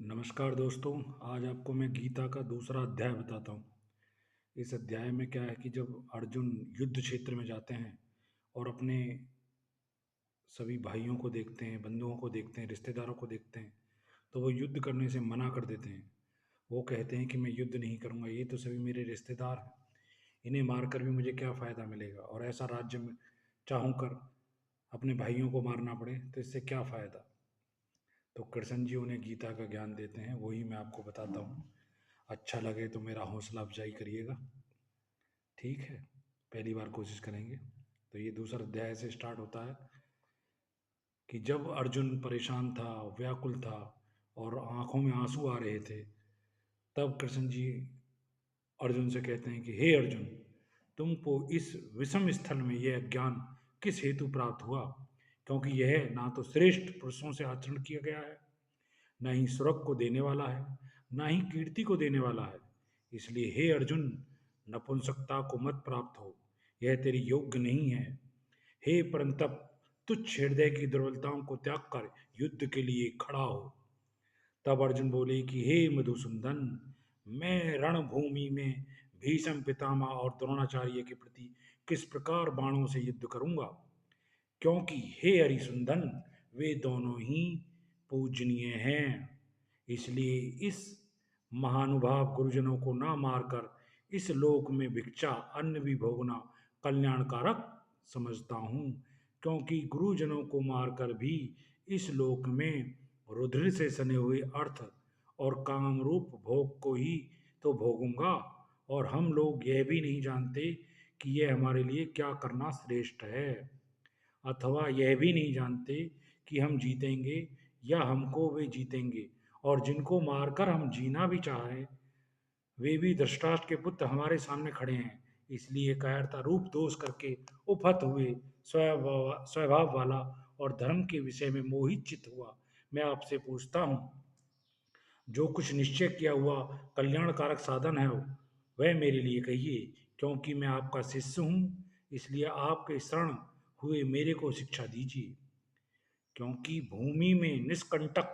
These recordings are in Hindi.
नमस्कार दोस्तों। आज आपको मैं गीता का दूसरा अध्याय बताता हूँ। इस अध्याय में क्या है कि जब अर्जुन युद्ध क्षेत्र में जाते हैं और अपने सभी भाइयों को देखते हैं, बंधुओं को देखते हैं, रिश्तेदारों को देखते हैं, तो वो युद्ध करने से मना कर देते हैं। वो कहते हैं कि मैं युद्ध नहीं करूँगा, ये तो सभी मेरे रिश्तेदार हैं, इन्हें मारकर भी मुझे क्या फ़ायदा मिलेगा, और ऐसा राज्य में चाहूँ कर अपने भाइयों को मारना पड़े तो इससे क्या फ़ायदा। तो कृष्ण जी उन्हें गीता का ज्ञान देते हैं, वही मैं आपको बताता हूँ। अच्छा लगे तो मेरा हौसला अफजाई करिएगा। ठीक है, पहली बार कोशिश करेंगे। तो ये दूसरा अध्याय से स्टार्ट होता है कि जब अर्जुन परेशान था, व्याकुल था और आंखों में आंसू आ रहे थे, तब कृष्ण जी अर्जुन से कहते हैं कि हे अर्जुन, तुमको इस विषम स्थल में यह ज्ञान किस हेतु प्राप्त हुआ? क्योंकि यह ना तो श्रेष्ठ पुरुषों से आचरण किया गया है, ना ही स्वर्ग को देने वाला है, ना ही कीर्ति को देने वाला है। इसलिए हे अर्जुन, नपुंसकता को मत प्राप्त हो, यह तेरी योग्य नहीं है। हे परंतप, तुच्छ हृदय की दुर्बलताओं को त्याग कर युद्ध के लिए खड़ा हो। तब अर्जुन बोले कि हे मधुसूदन, मैं रणभूमि में भीष्म पितामह और द्रोणाचार्य के प्रति किस प्रकार बाणों से युद्ध करूंगा, क्योंकि हे हरिसूदन, वे दोनों ही पूजनीय हैं। इसलिए इस महानुभाव गुरुजनों को ना मारकर इस लोक में भिक्षा अन्न भी भोगना कल्याणकारक समझता हूँ, क्योंकि गुरुजनों को मारकर भी इस लोक में रुधिर से सने हुए अर्थ और काम रूप भोग को ही तो भोगूंगा, और हम लोग यह भी नहीं जानते कि यह हमारे लिए क्या करना श्रेष्ठ है, अथवा यह भी नहीं जानते कि हम जीतेंगे या हमको वे जीतेंगे। और जिनको मारकर हम जीना भी चाहें, वे भी धृतराष्ट्र के पुत्र हमारे सामने खड़े हैं। इसलिए कायरता रूप दोष करके उपहत हुए स्वभाव वाला और धर्म के विषय में मोहित चित्त हुआ मैं आपसे पूछता हूँ, जो कुछ निश्चय किया हुआ कल्याणकारक साधन है वह मेरे लिए कहिए, क्योंकि मैं आपका शिष्य हूँ। इसलिए आपके शरण हुए मेरे को शिक्षा दीजिए, क्योंकि भूमि में निष्कंटक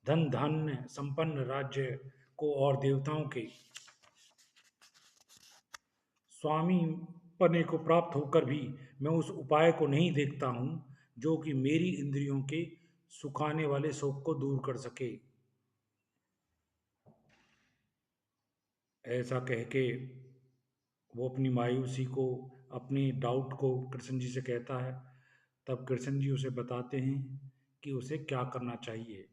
धन धान्य संपन्न राज्य को और देवताओं के स्वामी पने को प्राप्त होकर भी मैं उस उपाय को नहीं देखता हूँ जो कि मेरी इंद्रियों के सुखाने वाले शोक को दूर कर सके। ऐसा कह के वो अपनी मायूसी को, अपनी डाउट को कृष्ण जी से कहता है। तब कृष्ण जी उसे बताते हैं कि उसे क्या करना चाहिए।